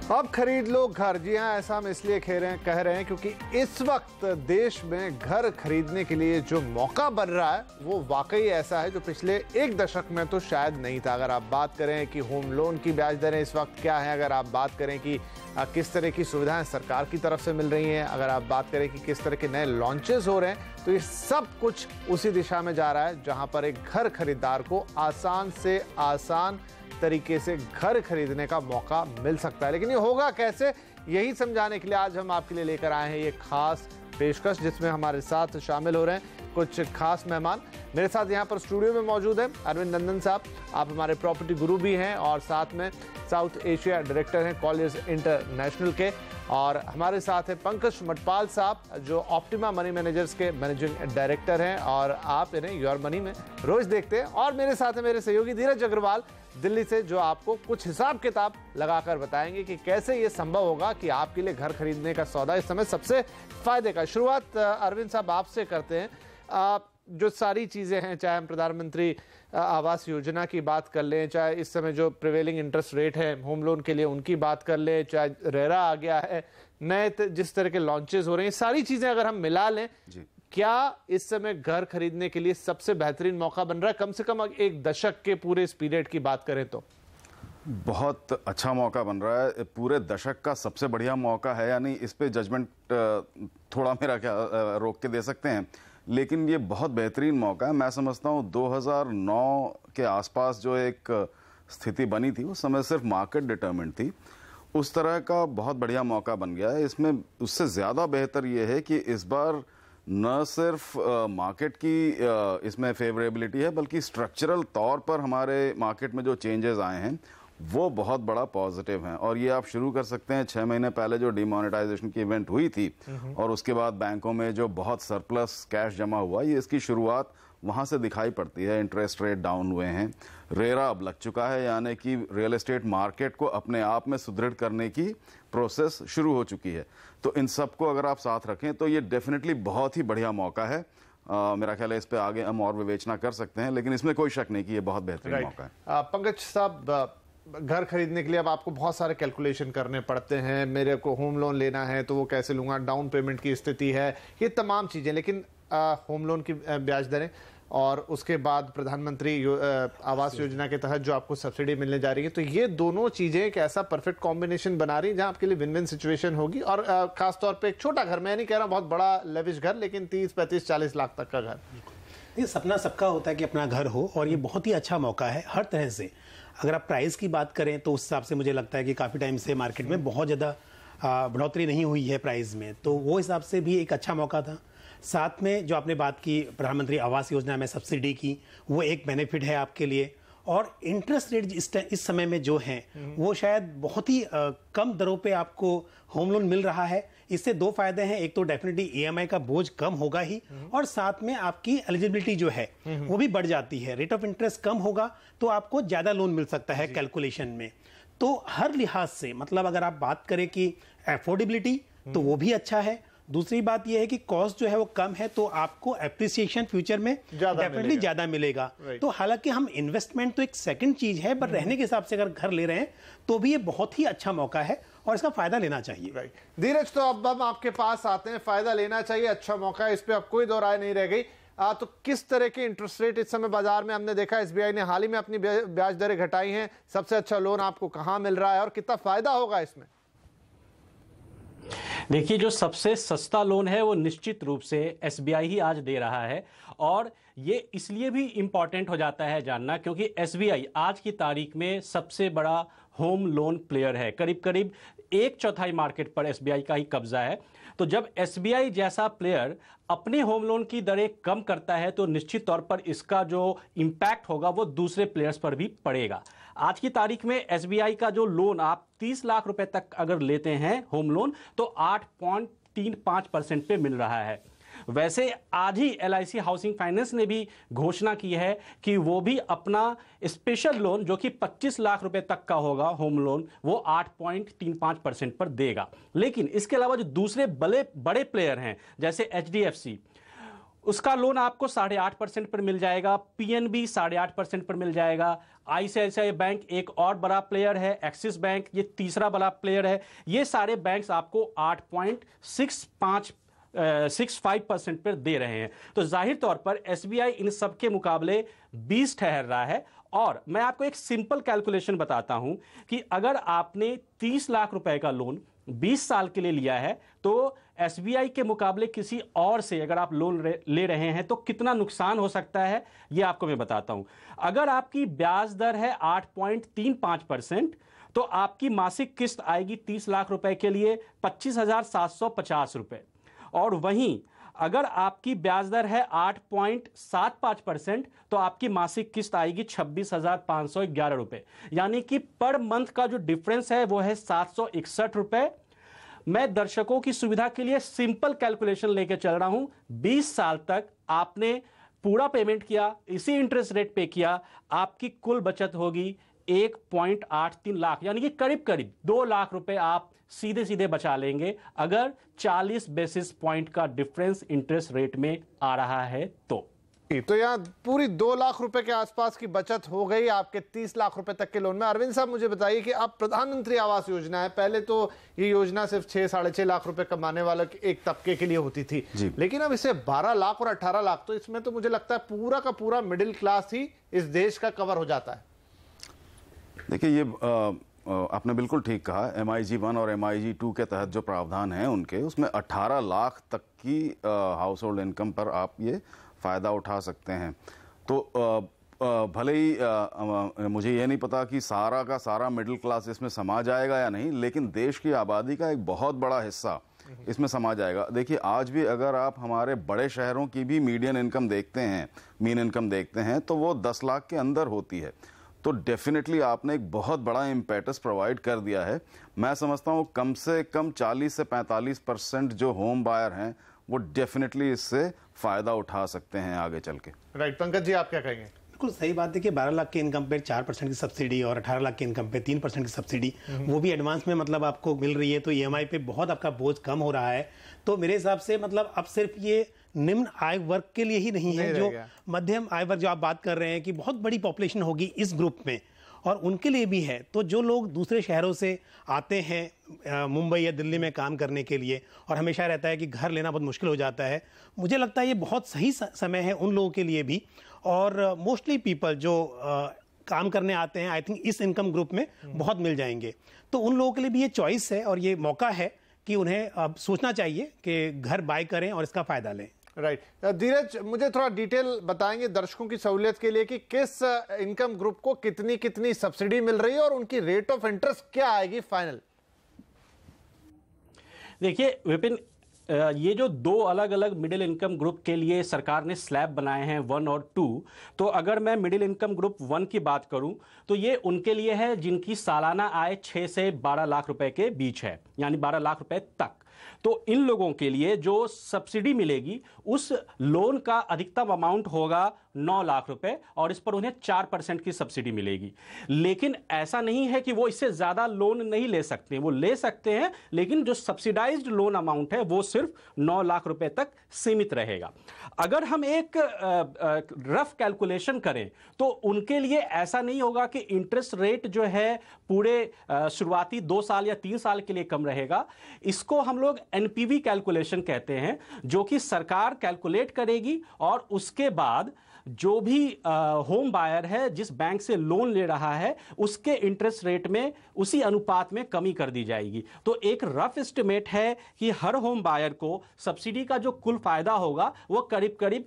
अब खरीद लो घर। जी हाँ, ऐसा हम इसलिए कह रहे हैं क्योंकि इस वक्त देश में घर खरीदने के लिए जो मौका बन रहा है वो वाकई ऐसा है जो पिछले एक दशक में तो शायद नहीं था। अगर आप बात करें कि होम लोन की ब्याज दरें इस वक्त क्या है, अगर आप बात करें कि किस तरह की सुविधाएं सरकार की तरफ से मिल रही हैं, अगर आप बात करें कि किस तरह के नए लॉन्चेस हो रहे हैं, तो ये सब कुछ उसी दिशा में जा रहा है जहां पर एक घर खरीदार को आसान से आसान तरीके से घर खरीदने का मौका मिल सकता है। लेकिन ये होगा कैसे, यही समझाने के लिए आज हम आपके लिए लेकर आए हैं ये खास पेशकश, जिसमें हमारे साथ शामिल हो रहे हैं कुछ खास मेहमान। मेरे साथ यहाँ पर स्टूडियो में मौजूद हैं अरविंद नंदन साहब, आप हमारे प्रॉपर्टी गुरु भी हैं और साथ में साउथ एशिया डायरेक्टर हैं कॉलियर्स इंटरनेशनल के, और हमारे साथ हैं पंकज मटपाल साहब जो ऑप्टिमा मनी मैनेजर्स के मैनेजिंग डायरेक्टर हैं और आप इन्हें योर मनी में रोज देखते हैं, और मेरे साथ हैं मेरे सहयोगी धीरज अग्रवाल दिल्ली से, जो आपको कुछ हिसाब किताब लगाकर बताएंगे कि कैसे ये संभव होगा कि आपके लिए घर खरीदने का सौदा इस समय सबसे फायदे का। शुरुआत अरविंद साहब आपसे करते हैं। जो सारी चीजें हैं, चाहे हम प्रधानमंत्री आवास योजना की बात कर लें, चाहे इस समय जो प्रिवेलिंग इंटरेस्ट रेट है होम लोन के लिए उनकी बात कर लें, चाहे रेरा आ गया है, नए जिस तरह के लॉन्चेस हो रहे हैं, सारी चीजें अगर हम मिला लें, क्या इस समय घर खरीदने के लिए सबसे बेहतरीन मौका बन रहा है? कम से कम एक दशक के पूरे इस पीरियड की बात करें तो बहुत अच्छा मौका बन रहा है। पूरे दशक का सबसे बढ़िया मौका है, यानी इस पे जजमेंट थोड़ा मेरा क्या रोक के दे सकते हैं, लेकिन ये बहुत बेहतरीन मौका है। मैं समझता हूँ 2009 के आसपास जो एक स्थिति बनी थी उस समय सिर्फ मार्केट डिटरमिन्ड थी, उस तरह का बहुत बढ़िया मौका बन गया है। इसमें उससे ज़्यादा बेहतर ये है कि इस बार न सिर्फ मार्केट की इसमें फेवरेबिलिटी है, बल्कि स्ट्रक्चरल तौर पर हमारे मार्केट में जो चेंजेस आए हैं वो बहुत बड़ा पॉजिटिव हैं। और ये आप शुरू कर सकते हैं 6 महीने पहले जो डिमोनेटाइजेशन की इवेंट हुई थी और उसके बाद बैंकों में जो बहुत सरप्लस कैश जमा हुआ, ये इसकी शुरुआत वहाँ से दिखाई पड़ती है। इंटरेस्ट रेट डाउन हुए हैं, रेरा अब लग चुका है, यानी कि रियल एस्टेट मार्केट को अपने आप में सुदृढ़ करने की प्रोसेस शुरू हो चुकी है। तो इन सबको अगर आप साथ रखें तो ये डेफिनेटली बहुत ही बढ़िया मौका है। मेरा ख्याल है इस पे आगे हम और विवेचना कर सकते हैं, लेकिन इसमें कोई शक नहीं कि ये बहुत बेहतरीन मौका है। पंकज साहब, घर खरीदने के लिए अब आपको बहुत सारे कैलकुलेशन करने पड़ते हैं। मेरे को होम लोन लेना है तो वो कैसे लूंगा, डाउन पेमेंट की स्थिति है, ये तमाम चीजें। लेकिन होम लोन की ब्याज दरें और उसके बाद प्रधानमंत्री आवास योजना के तहत जो आपको सब्सिडी मिलने जा रही है, तो ये दोनों चीजें एक ऐसा परफेक्ट कॉम्बिनेशन बना रही है जहां आपके लिए विन विन सिचुएशन होगी। और खासतौर पे एक छोटा घर, मैं नहीं कह रहा बहुत बड़ा लेविश घर, लेकिन 30, 35, 40 लाख तक का घर। ये सपना सबका होता है कि अपना घर हो, और ये बहुत ही अच्छा मौका है हर तरह से। अगर आप प्राइस की बात करें तो उस हिसाब से मुझे लगता है कि काफ़ी टाइम से मार्केट में बहुत ज़्यादा बढ़ोतरी नहीं हुई है प्राइस में, तो वो हिसाब से भी एक अच्छा मौका था। साथ में जो आपने बात की प्रधानमंत्री आवास योजना में सब्सिडी की, वो एक बेनिफिट है आपके लिए। और इंटरेस्ट रेट इस समय में जो हैं वो शायद बहुत ही कम दरों पे आपको होम लोन मिल रहा है। इससे दो फायदे हैं, एक तो डेफिनेटली ईएमआई का बोझ कम होगा ही, और साथ में आपकी एलिजिबिलिटी जो है वो भी बढ़ जाती है। रेट ऑफ इंटरेस्ट कम होगा तो आपको ज्यादा लोन मिल सकता है कैलकुलेशन में। तो हर लिहाज से मतलब अगर आप बात करें कि अफोर्डेबिलिटी, तो वो भी अच्छा है। दूसरी बात यह है कि कॉस्ट जो है वो कम है, तो आपको एप्रिसिएशन फ्यूचर में डेफिनेटली ज्यादा मिलेगा। तो हालांकि हम इन्वेस्टमेंट तो एक सेकंड चीज है, पर रहने के हिसाब से अगर घर ले रहे हैं तो भी ये बहुत ही अच्छा मौका है और इसका फायदा लेना चाहिए। धीरज, तो अब हम आपके पास आते हैं, फायदा लेना चाहिए, अच्छा मौका है, इस पे अब कोई दो राय नहीं रह गई। तो किस तरह के इंटरेस्ट रेट इस समय बाजार में हमने देखा, एसबीआई ने हाल ही में अपनी ब्याज दरें घटाई हैं, सबसे अच्छा लोन आपको कहां मिल रहा है और कितना फायदा होगा इसमें? देखिए, जो सबसे सस्ता लोन है वो निश्चित रूप से एसबीआई ही आज दे रहा है, और ये इसलिए भी इंपॉर्टेंट हो जाता है जानना क्योंकि एसबीआई आज की तारीख में सबसे बड़ा होम लोन प्लेयर है। करीब करीब 1/4 मार्केट पर एसबीआई का ही कब्जा है। तो जब एसबीआई जैसा प्लेयर अपने होम लोन की दरें कम करता है तो निश्चित तौर पर इसका जो इंपैक्ट होगा वो दूसरे प्लेयर्स पर भी पड़ेगा। आज की तारीख में एसबीआई का जो लोन आप 30 लाख रुपए तक अगर लेते हैं होम लोन, तो 8.35% पे मिल रहा है। वैसे आज ही एलआईसी हाउसिंग फाइनेंस ने भी घोषणा की है कि वो भी अपना स्पेशल लोन जो कि 25 लाख रुपए तक का होगा होम लोन, वो 8.35% पर देगा। लेकिन इसके अलावा जो दूसरे बड़े प्लेयर हैं जैसे एचडीएफसी, उसका लोन आपको 8.5% पर मिल जाएगा, पीएनबी 8.5% पर मिल जाएगा, आईसीआईसीआई बैंक एक और बड़ा प्लेयर है, एक्सिस बैंक ये तीसरा बड़ा प्लेयर है, ये सारे बैंक्स आपको 8.65% पर दे रहे हैं। तो जाहिर तौर पर एसबीआई इन सब के मुकाबले 20 ठहर रहा है। और मैं आपको एक सिंपल कैलकुलेशन बताता हूं कि अगर आपने 30 लाख रुपए का लोन 20 साल के लिए लिया है तो एसबीआई के मुकाबले किसी और से अगर आप लोन ले रहे हैं तो कितना नुकसान हो सकता है, यह आपको मैं बताता हूं। अगर आपकी ब्याज दर है 8.35%, तो आपकी मासिक किस्त आएगी 30 लाख रुपए के लिए 25,750 रुपए। और वहीं अगर आपकी ब्याज दर है 8.75%, तो आपकी मासिक किस्त आएगी 26,511 रुपए। यानी कि पर मंथ का जो डिफरेंस है वो है 761 रुपए। मैं दर्शकों की सुविधा के लिए सिंपल कैलकुलेशन लेके चल रहा हूं। 20 साल तक आपने पूरा पेमेंट किया, इसी इंटरेस्ट रेट पे किया, आपकी कुल बचत होगी 1.83 लाख, यानी कि करीब करीब 2 लाख रुपए आप सीधे सीधे बचा लेंगे अगर 40 बेसिस पॉइंट का डिफरेंस इंटरेस्ट रेट में आ रहा है तो यहाँ पूरी 2 लाख रुपए के आसपास की बचत हो गई आपके 30 लाख रुपए तक के लोन में। अरविंद साहब, मुझे बताइए कि अब प्रधानमंत्री आवास योजना है, पहले तो ये योजना सिर्फ 6-6.5 लाख रुपए कमाने वाले एक तबके के लिए होती थी, लेकिन अब इसे 12 लाख और 18 लाख, तो इसमें तो मुझे लगता है पूरा का पूरा मिडिल क्लास ही इस देश का कवर हो जाता है। देखिए, ये आपने बिल्कुल ठीक कहा। MIG 1 और MIG 2 के तहत जो प्रावधान हैं उनके, उसमें 18 लाख तक की हाउस होल्ड इनकम पर आप ये फ़ायदा उठा सकते हैं। तो भले ही मुझे ये नहीं पता कि सारा का सारा मिडिल क्लास इसमें समा जाएगा या नहीं, लेकिन देश की आबादी का एक बहुत बड़ा हिस्सा इसमें समा जाएगा। देखिए, आज भी अगर आप हमारे बड़े शहरों की भी मीडियन इनकम देखते हैं, मीन इनकम देखते हैं, तो वो 10 लाख के अंदर होती है। तो डेफिनेटली आपने एक बहुत बड़ा इम्पेटस प्रोवाइड कर दिया है। मैं समझता हूँ कम से कम 40 से 45% जो होम बायर हैं वो डेफिनेटली इससे फायदा उठा सकते हैं आगे चल के। राइट, पंकज जी आप क्या कहेंगे? बिल्कुल सही बात है कि 12 लाख के इनकम पे 4% की सब्सिडी और 18 लाख के इनकम पे 3% की सब्सिडी, वो भी एडवांस में मतलब आपको मिल रही है, तो EMI पे बहुत आपका बोझ कम हो रहा है। तो मेरे हिसाब से मतलब अब सिर्फ ये निम्न आय वर्ग के लिए ही नहीं है, जो मध्यम आय वर्ग जो आप बात कर रहे हैं कि बहुत बड़ी पॉपुलेशन होगी इस ग्रुप में, और उनके लिए भी है। तो जो लोग दूसरे शहरों से आते हैं मुंबई या दिल्ली में काम करने के लिए, और हमेशा रहता है कि घर लेना बहुत मुश्किल हो जाता है, मुझे लगता है ये बहुत सही समय है उन लोगों के लिए भी। और मोस्टली पीपल जो काम करने आते हैं, आई थिंक इस इनकम ग्रुप में बहुत मिल जाएंगे। तो उन लोगों के लिए भी ये चॉइस है और ये मौका है कि उन्हें अब सोचना चाहिए कि घर बाय करें और इसका फायदा लें। राइट, धीरज मुझे थोड़ा डिटेल बताएंगे दर्शकों की सहूलियत के लिए कि किस इनकम ग्रुप को कितनी कितनी सब्सिडी मिल रही है और उनकी रेट ऑफ इंटरेस्ट क्या आएगी फाइनल? देखिए विपिन, ये जो 2 अलग अलग मिडिल इनकम ग्रुप के लिए सरकार ने स्लैब बनाए हैं 1 और 2, तो अगर मैं मिडिल इनकम ग्रुप 1 की बात करूं तो ये उनके लिए है जिनकी सालाना आय 6 से 12 लाख रुपए के बीच है, यानी 12 लाख रुपए तक। तो इन लोगों के लिए जो सब्सिडी मिलेगी उस लोन का अधिकतम अमाउंट होगा 9 लाख रुपए और इस पर उन्हें 4% की सब्सिडी मिलेगी। लेकिन ऐसा नहीं है कि वो इससे ज्यादा लोन नहीं ले सकते, वो ले सकते हैं, लेकिन जो सब्सिडाइज्ड लोन अमाउंट है वो सिर्फ 9 लाख रुपए तक सीमित रहेगा। अगर हम एक रफ कैलकुलेशन करें तो उनके लिए ऐसा नहीं होगा कि इंटरेस्ट रेट जो है पूरे शुरुआती 2 साल या 3 साल के लिए कम रहेगा। इसको हम लोग एनपीवी कैलकुलेशन कहते हैं, जो कि सरकार कैलकुलेट करेगी और उसके बाद जो भी होम बायर है जिस बैंक से लोन ले रहा है उसके इंटरेस्ट रेट में उसी अनुपात में कमी कर दी जाएगी। तो एक रफ एस्टिमेट है कि हर होम बायर को सब्सिडी का जो कुल फायदा होगा वो करीब करीब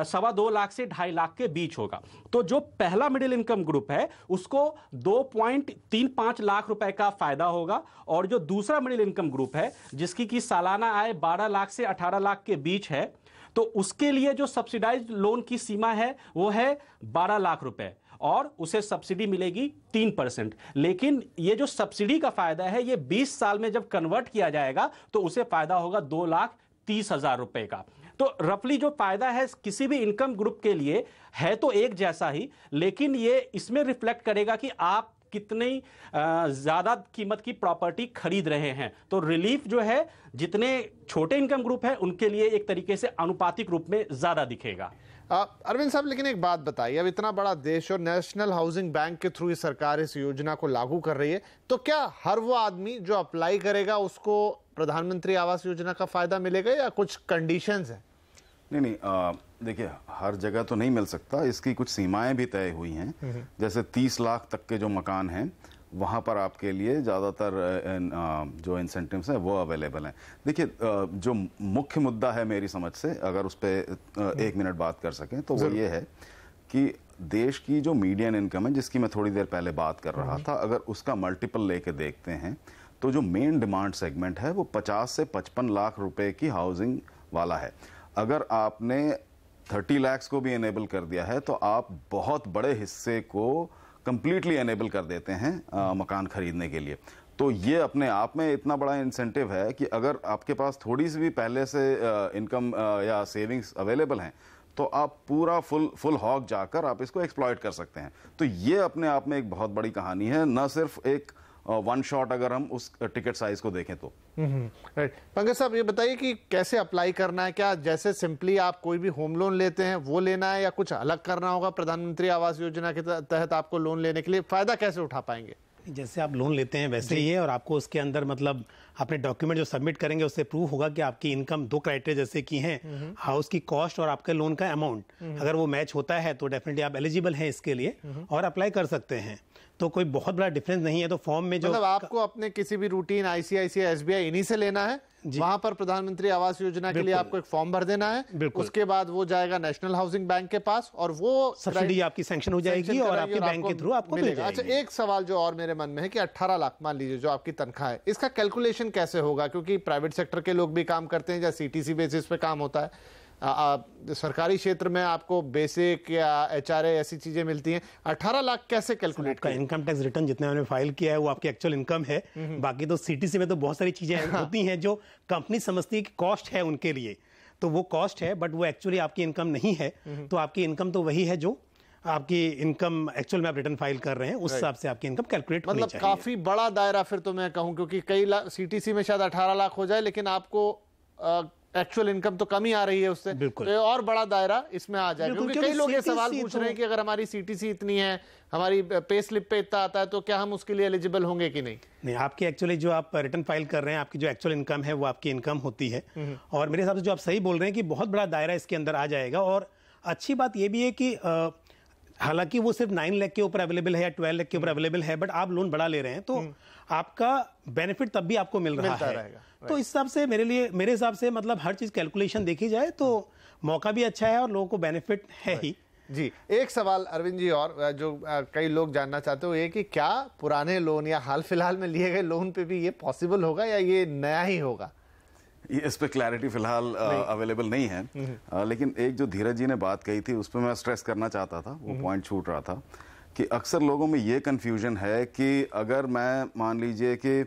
2.25 लाख से 2.5 लाख के बीच होगा। तो जो पहला मिडिल इनकम ग्रुप है उसको 2.35 लाख रुपए का फायदा होगा, और जो दूसरा मिडिल इनकम ग्रुप है जिसकी की सालाना आय 12 लाख से 18 लाख के बीच है, तो उसके लिए जो सब्सिडाइज्ड लोन की सीमा है वो है 12 लाख रुपए और उसे सब्सिडी मिलेगी 3%। लेकिन ये जो सब्सिडी का फायदा है ये 20 साल में जब कन्वर्ट किया जाएगा तो उसे फायदा होगा 2,30,000 रुपए का। तो रफली जो फायदा है किसी भी इनकम ग्रुप के लिए है तो एक जैसा ही, लेकिन ये इसमें रिफ्लेक्ट करेगा कि आप कितनी ज्यादा कीमत की प्रॉपर्टी खरीद रहे हैं। तो रिलीफ जो है जितने छोटे इनकम ग्रुप है उनके लिए एक तरीके से आनुपातिक रूप में ज्यादा दिखेगा। अरविंद साहब, लेकिन एक बात बताइए, अब इतना बड़ा देश और नेशनल हाउसिंग बैंक के थ्रू इस सरकार इस योजना को लागू कर रही है, तो क्या हर वो आदमी जो अप्लाई करेगा उसको प्रधानमंत्री आवास योजना का फायदा मिलेगा या कुछ कंडीशंस हैं? नहीं, देखिए हर जगह तो नहीं मिल सकता, इसकी कुछ सीमाएं भी तय हुई हैं। जैसे 30 लाख तक के जो मकान हैं वहाँ पर आपके लिए ज़्यादातर जो इंसेंटिव्स हैं वो अवेलेबल हैं। देखिए जो मुख्य मुद्दा है मेरी समझ से, अगर उस पर 1 मिनट बात कर सकें तो वो ये है कि देश की जो मीडियन इनकम है, जिसकी मैं थोड़ी देर पहले बात कर रहा था, अगर उसका मल्टीपल लेके देखते हैं तो जो मेन डिमांड सेगमेंट है वो 50 से 55 लाख रुपए की हाउसिंग वाला है। अगर आपने 30 लाख को भी एनेबल कर दिया है तो आप बहुत बड़े हिस्से को कंप्लीटली एनेबल कर देते हैं मकान खरीदने के लिए। तो ये अपने आप में इतना बड़ा इंसेंटिव है कि अगर आपके पास थोड़ी सी भी पहले से इनकम या सेविंग्स अवेलेबल हैं तो आप पूरा फुल हॉक जाकर आप इसको एक्सप्लॉइट कर सकते हैं। तो ये अपने आप में एक बहुत बड़ी कहानी है, न सिर्फ एक वन शॉट अगर हम उस टिकट साइज को देखें तो। राइट। पंकज साहब, ये बताइए कि कैसे अप्लाई करना है? क्या जैसे सिंपली आप कोई भी होम लोन लेते हैं वो लेना है या कुछ अलग करना होगा? प्रधानमंत्री आवास योजना के तहत आपको लोन लेने के लिए फायदा कैसे उठा पाएंगे? जैसे आप लोन लेते हैं वैसे ही है, और आपको उसके अंदर मतलब अपने डॉक्यूमेंट जो सबमिट करेंगे उससे प्रूव होगा कि आपकी इनकम 2 क्राइटेरिया जैसे की हैं, हाउस की कॉस्ट और आपके लोन का अमाउंट, अगर वो मैच होता है तो डेफिनेटली आप एलिजिबल हैं इसके लिए और अप्लाई कर सकते हैं। तो कोई बहुत बड़ा डिफरेंस नहीं है। तो फॉर्म में जो मतलब आपको अपने किसी भी रूटीन आईसीआईसीआई एसबीआई इन्हीं से लेना है, वहां पर प्रधानमंत्री आवास योजना के लिए आपको एक फॉर्म भर देना है, उसके बाद वो जाएगा नेशनल हाउसिंग बैंक के पास और वो सब्सिडी आपकी सैंक्शन हो जाएगी और आपके बैंक के थ्रू आपको मिलेगा। अच्छा, एक सवाल जो और मेरे मन में है कि 18 लाख मान लीजिए जो आपकी तनख्वाह है, इसका कैलकुलेशन कैसे होगा? क्योंकि प्राइवेट सेक्टर के लोग भी काम करते हैं या सीटीसी बेसिस पे काम होता है, सरकारी क्षेत्र में आपको बेसिक या एचआरए ऐसी चीजें मिलती हैं, 18 लाख कैसे कैलकुलेट का? इनकम टैक्स रिटर्न जितना हमने फाइल किया है वो आपकी एक्चुअल इनकम है। बाकी तो सीटीसी में तो बहुत सारी चीजें होती हैं जो कंपनी समझती है कि कॉस्ट है उनके लिए, तो वो कॉस्ट है बट वो एक्चुअली आपकी इनकम नहीं है। तो आपकी इनकम तो वही है जो आपकी इनकम एक्चुअल में आप रिटर्न फाइल कर रहे हैं, उस हिसाब से आपकी इनकम कैलकुलेट होनी चाहिए। काफी बड़ा दायरा फिर तो मैं कहूं, क्योंकि कई सीटीसी में शायद 18 लाख हो जाए लेकिन आपको एक्चुअल इनकम तो कम ही आ रही है उससे, तो और बड़ा दायरा इसमें आ जाएगा। क्योंकि कई लोग ये सवाल पूछ रहे हैं कि अगर हमारी सीटीसी इतनी है, हमारी पे स्लिप पे इतना आता है, तो क्या हम उसके लिए एलिजिबल होंगे कि नहीं? नहीं, आपकी एक्चुअली जो आप रिटर्न फाइल कर रहे हैं, आपकी जो एक्चुअल इनकम है वो आपकी इनकम होती है। और मेरे हिसाब से जो आप सही बोल रहे हैं कि बहुत बड़ा दायरा इसके अंदर आ जाएगा। और अच्छी बात ये भी है कि हालांकि वो सिर्फ 9 लाख के ऊपर अवेलेबल है या 12 लाख के ऊपर अवेलेबल है, बट आप लोन बड़ा ले रहे हैं तो आपका बेनिफिट तब भी आपको मिल रहा है। तो इस हिसाब से मेरे हिसाब से मतलब हर चीज कैलकुलेशन देखी जाए तो मौका भी अच्छा है और लोगों को बेनिफिट है ही। जी, एक सवाल अरविंद जी और जो कई लोग जानना चाहते हो ये कि क्या पुराने लोन या हाल फिलहाल में लिए गए लोन पे भी ये पॉसिबल होगा या ये नया ही होगा? ये इस पे क्लैरिटी फिलहाल अवेलेबल नहीं है, लेकिन एक जो धीरज जी ने बात कही थी उस पर मैं स्ट्रेस करना चाहता था, वो पॉइंट छूट रहा था कि अक्सर लोगों में ये कंफ्यूजन है कि अगर मैं मान लीजिए कि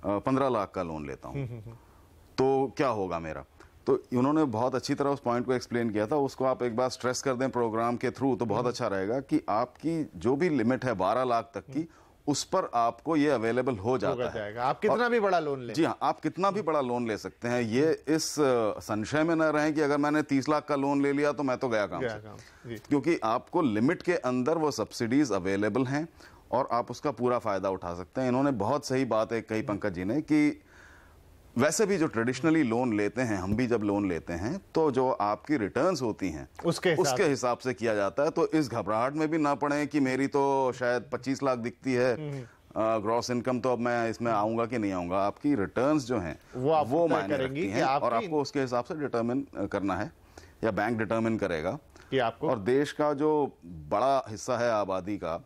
15 लाख का लोन लेता हूं तो क्या होगा मेरा। तो उन्होंने बहुत अच्छी तरह उस पॉइंट को एक्सप्लेन किया था, उसको आप एक बार स्ट्रेस कर दें प्रोग्राम के थ्रू तो बहुत अच्छा रहेगा कि आपकी जो भी लिमिट है 12 लाख तक की, उस पर आपको ये अवेलेबल हो जाता है। आप कितना भी बड़ा लोन ले, जी हाँ, आप कितना भी बड़ा लोन ले सकते हैं। ये इस संशय में न रहें कि अगर मैंने 30 लाख का लोन ले लिया तो मैं तो गया काम से, क्योंकि आपको लिमिट के अंदर वो सब्सिडीज अवेलेबल हैं और आप उसका पूरा फायदा उठा सकते हैं। इन्होंने बहुत सही बात है कही पंकज जी ने कि वैसे भी जो ट्रेडिशनली लोन लेते हैं, हम भी जब लोन लेते हैं तो जो आपकी रिटर्न्स होती हैं उसके हिसाब से किया जाता है। तो इस घबराहट में भी ना पड़े कि मेरी तो शायद 25 लाख दिखती है ग्रॉस इनकम, तो अब मैं इसमें आऊंगा कि नहीं आऊंगा। आपकी रिटर्न्स जो हैं वो मायने रखती हैं और आपको उसके हिसाब से डिटरमिन करना है या बैंक डिटरमिन करेगा कि आपको। और देश का जो बड़ा हिस्सा है आबादी का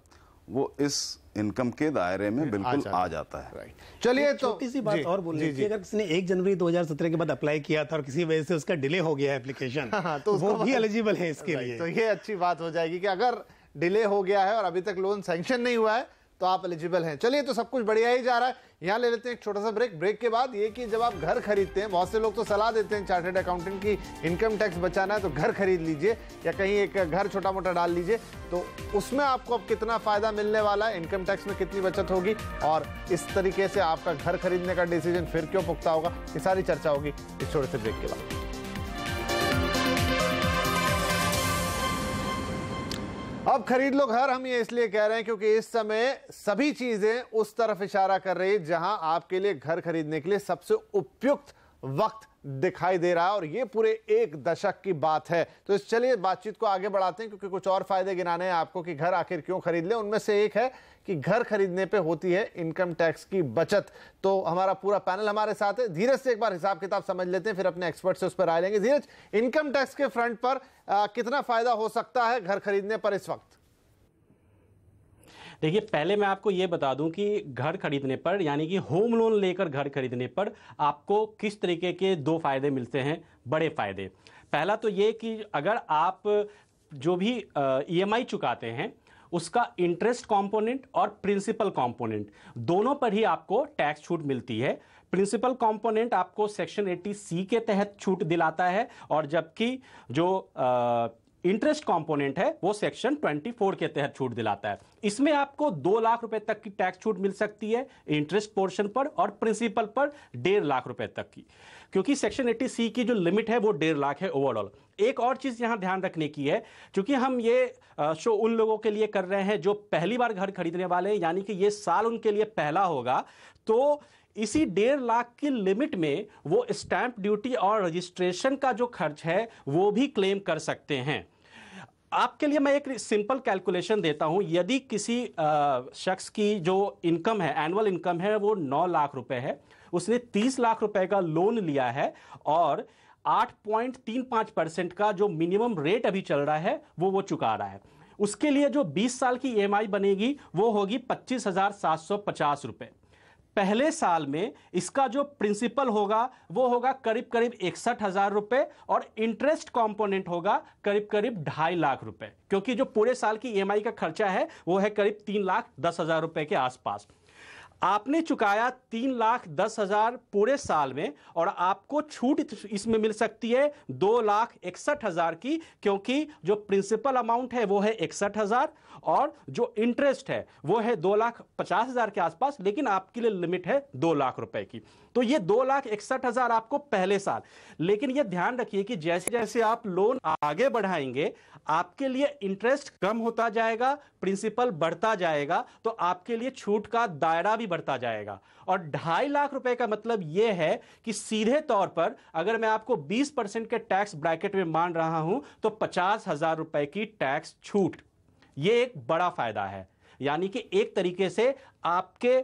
वो इस इनकम के दायरे में बिल्कुल आ जाता है। चलिए, तो छोटी सी बात और बोलनी थी, अगर किसी ने 1 जनवरी 2017 के बाद अप्लाई किया था और किसी वजह से उसका डिले हो गया है एप्लीकेशन, तो वो भी एलिजिबल है इसके लिए। तो ये अच्छी बात हो जाएगी कि अगर डिले हो गया है और अभी तक लोन सैंक्शन नहीं हुआ है तो आप एलिजिबल हैं। चलिए, तो सब कुछ बढ़िया ही जा रहा है। यहाँ ले लेते हैं एक छोटा सा ब्रेक। ब्रेक के बाद ये कि जब आप घर खरीदते हैं, बहुत से लोग तो सलाह देते हैं चार्टर्ड अकाउंटेंट की, इनकम टैक्स बचाना है तो घर खरीद लीजिए या कहीं एक घर छोटा मोटा डाल लीजिए। तो उसमें आपको अब कितना फायदा मिलने वाला है, इनकम टैक्स में कितनी बचत होगी और इस तरीके से आपका घर खरीदने का डिसीजन फिर क्यों पुख्ता होगा, ये सारी चर्चा होगी इस छोटे से ब्रेक के बाद। अब खरीद लो घर, हम ये इसलिए कह रहे हैं क्योंकि इस समय सभी चीजें उस तरफ इशारा कर रही है जहां आपके लिए घर खरीदने के लिए सबसे उपयुक्त वक्त दिखाई दे रहा है, और ये पूरे एक दशक की बात है। तो चलिए बातचीत को आगे बढ़ाते हैं, क्योंकि कुछ और फायदे गिनाने हैं आपको कि घर आखिर क्यों खरीद ले। उनमें से एक है कि घर खरीदने पे होती है इनकम टैक्स की बचत। तो हमारा पूरा पैनल हमारे साथ है। धीरज से एक बार हिसाब किताब समझ लेते हैं, फिर अपने एक्सपर्ट से उस पर राय लेंगे। धीरज, इनकम टैक्स के फ्रंट पर कितना फायदा हो सकता है घर खरीदने पर इस वक्त? देखिए, पहले मैं आपको ये बता दूं कि घर खरीदने पर, यानी कि होम लोन लेकर घर खरीदने पर आपको किस तरीके के दो फायदे मिलते हैं, बड़े फायदे। पहला तो ये कि अगर आप जो भी ईएमआई चुकाते हैं उसका इंटरेस्ट कंपोनेंट और प्रिंसिपल कंपोनेंट दोनों पर ही आपको टैक्स छूट मिलती है। प्रिंसिपल कंपोनेंट आपको सेक्शन 80C के तहत छूट दिलाता है, और जबकि जो इंटरेस्ट कंपोनेंट है वो सेक्शन 24 के तहत छूट दिलाता है। इसमें आपको 2 लाख रुपए तक की टैक्स छूट मिल सकती है इंटरेस्ट पोर्शन पर, और प्रिंसिपल पर 1.5 लाख रुपए तक की, क्योंकि सेक्शन 80C की जो लिमिट है वो 1.5 लाख है ओवरऑल। एक और चीज यहां ध्यान रखने की है, क्योंकि हम ये शो उन लोगों के लिए कर रहे हैं जो पहली बार घर खरीदने वाले हैं, यानी कि ये साल उनके लिए पहला होगा, तो इसी 1.5 लाख की लिमिट में वो स्टैंप ड्यूटी और रजिस्ट्रेशन का जो खर्च है वो भी क्लेम कर सकते हैं। आपके लिए मैं एक सिंपल कैलकुलेशन देता हूं। यदि किसी शख्स की जो इनकम है, एनुअल इनकम है, वो 9 लाख रुपए है, उसने 30 लाख रुपए का लोन लिया है और 8.35% का जो मिनिमम रेट अभी चल रहा है वो चुका रहा है, उसके लिए जो 20 साल की ईएमआई बनेगी वो होगी 25,750 रुपए। पहले साल में इसका जो प्रिंसिपल होगा वो होगा करीब करीब 61,000 रुपए, और इंटरेस्ट कंपोनेंट होगा करीब करीब 2.5 लाख रुपए, क्योंकि जो पूरे साल की ईएमआई का खर्चा है वो है करीब 3,10,000 रुपए के आसपास। आपने चुकाया 3,10,000 पूरे साल में, और आपको छूट इसमें मिल सकती है 2,61,000 की, क्योंकि जो प्रिंसिपल अमाउंट है वो है 61,000 और जो इंटरेस्ट है वो है 2,50,000 के आसपास, लेकिन आपके लिए लिमिट है 2 लाख रुपए की। तो ये 2,61,000 आपको पहले साल। लेकिन ये ध्यान रखिए कि जैसे जैसे आप लोन आगे बढ़ाएंगे आपके लिए इंटरेस्ट कम होता जाएगा, प्रिंसिपल बढ़ता जाएगा, तो आपके लिए छूट का दायरा भी बढ़ता जाएगा। और 2.5 लाख रुपए का मतलब यह है कि सीधे तौर पर अगर मैं आपको 20% के टैक्स ब्रैकेट में मान रहा हूं तो 50,000 रुपए की टैक्स छूट, ये एक बड़ा फायदा है। यानी कि एक तरीके से आपके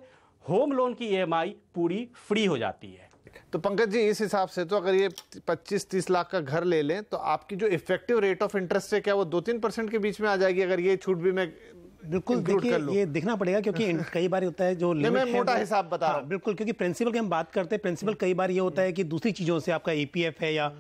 होम लोन की ईएमआई पूरी फ्री हो जाती है। तो पंकज जी, इस हिसाब से तो अगर ये 25-30 लाख का घर ले लें तो आपकी जो इफेक्टिव रेट ऑफ इंटरेस्ट है क्या वो 2-3% के बीच में आ जाएगी, अगर ये छूट भी मैं बिल्कुल देखिए ये देखना पड़ेगा, क्योंकि कई बार होता है जो मैं मोटा हिसाब बता रहा हूं। बिल्कुल, क्योंकि प्रिंसिपल की हम बात करते हैं, प्रिंसिपल कई बार ये होता है कि दूसरी चीजों से आपका ईपीएफ है या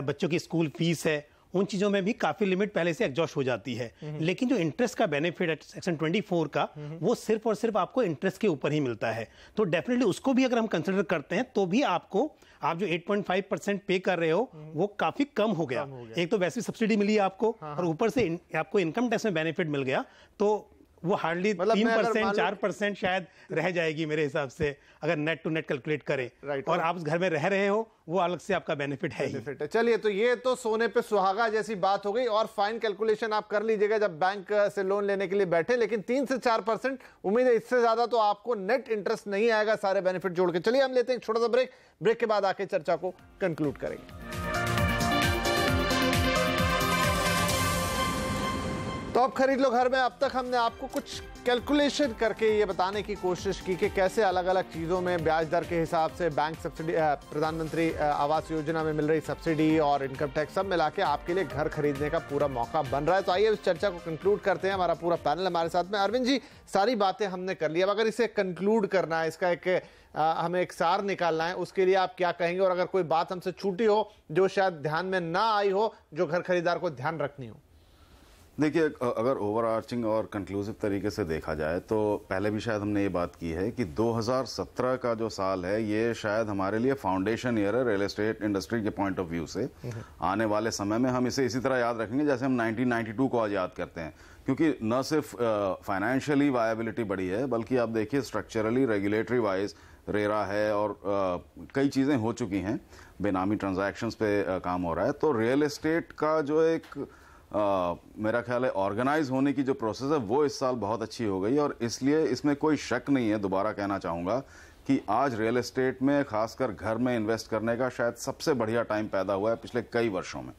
बच्चों की स्कूल फीस है, उन चीजों में भी काफी लिमिट पहले से एग्जॉस्ट हो जाती है। लेकिन जो इंटरेस्ट का बेनिफिट है सेक्शन 24 का, वो सिर्फ और सिर्फ आपको इंटरेस्ट के ऊपर ही मिलता है। तो डेफिनेटली उसको भी अगर हम कंसिडर करते हैं तो भी आपको, आप जो 8.5% पे कर रहे हो वो काफी कम हो गया। एक तो वैसे सब्सिडी मिली आपको, और ऊपर से आपको इनकम टैक्स में बेनिफिट मिल गया, तो वो हार्डली 3% 4% शायद रह जाएगी मेरे हिसाब से, अगर नेट टू नेट कैलकुलेट करें। और आप उस घर में रह रहे हो, वो अलग से आपका बेनिफिट है। चलिए, तो ये तो सोने पे सुहागा जैसी बात हो गई, और फाइन कैलकुलेशन आप कर लीजिएगा जब बैंक से लोन लेने के लिए बैठे। लेकिन 3 से 4% उम्मीद है, इससे ज्यादा तो आपको नेट इंटरेस्ट नहीं आएगा सारे बेनिफिट जोड़ के। चलिए हम लेते हैं एक छोटा सा ब्रेक, ब्रेक के बाद आके चर्चा को कंक्लूड करेंगे। तो अब खरीद लो घर में, अब तक हमने आपको कुछ कैलकुलेशन करके ये बताने की कोशिश की कि कैसे अलग अलग चीज़ों में ब्याज दर के हिसाब से बैंक सब्सिडी, प्रधानमंत्री आवास योजना में मिल रही सब्सिडी और इनकम टैक्स सब मिला के आपके लिए घर खरीदने का पूरा मौका बन रहा है। तो आइए इस चर्चा को कंक्लूड करते हैं। हमारा पूरा पैनल हमारे साथ में। अरविंद जी, सारी बातें हमने कर ली, अब अगर इसे कंक्लूड करना है, इसका एक हमें एक सार निकालना है, उसके लिए आप क्या कहेंगे? और अगर कोई बात हमसे छूटी हो जो शायद ध्यान में ना आई हो, जो घर खरीदार को ध्यान रखनी हो। देखिए, अगर ओवरआर्चिंग और कंक्लूसिव तरीके से देखा जाए तो पहले भी शायद हमने ये बात की है कि 2017 का जो साल है ये शायद हमारे लिए फाउंडेशन ईयर है रियल एस्टेट इंडस्ट्री के पॉइंट ऑफ व्यू से। आने वाले समय में हम इसे इसी तरह याद रखेंगे जैसे हम 1992 को आज याद करते हैं, क्योंकि न सिर्फ फाइनेंशियली वायबिलिटी बढ़ी है बल्कि आप देखिए स्ट्रक्चरली रेगुलेटरी वाइज रेरा है और कई चीज़ें हो चुकी हैं, बेनामी ट्रांजैक्शंस पे काम हो रहा है। तो रियल एस्टेट का जो एक मेरा ख्याल है ऑर्गेनाइज होने की जो प्रोसेस है वो इस साल बहुत अच्छी हो गई, और इसलिए इसमें कोई शक नहीं है, दोबारा कहना चाहूँगा कि आज रियल एस्टेट में खासकर घर में इन्वेस्ट करने का शायद सबसे बढ़िया टाइम पैदा हुआ है पिछले कई वर्षों में।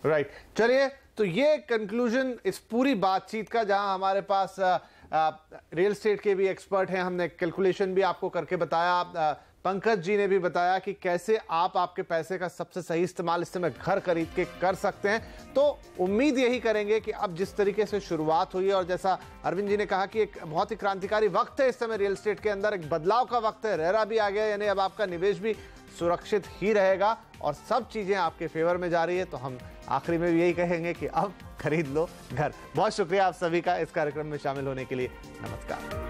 राइट, चलिए तो ये कंक्लूजन इस पूरी बातचीत का, जहां हमारे पास रियल एस्टेट के भी एक्सपर्ट हैं, हमने कैलकुलेशन भी आपको करके बताया, पंकज जी ने भी बताया कि कैसे आप आपके पैसे का सबसे सही इस्तेमाल इस समय घर खरीद के कर सकते हैं। तो उम्मीद यही करेंगे कि अब जिस तरीके से शुरुआत हुई है और जैसा अरविंद जी ने कहा कि एक बहुत ही क्रांतिकारी वक्त है इस समय रियल एस्टेट के अंदर, एक बदलाव का वक्त है, रेरा भी आ गया, यानी अब आपका निवेश भी सुरक्षित ही रहेगा और सब चीजें आपके फेवर में जा रही है। तो हम आखिरी में भी यही कहेंगे कि अब खरीद लो घर। बहुत शुक्रिया आप सभी का इस कार्यक्रम में शामिल होने के लिए। नमस्कार।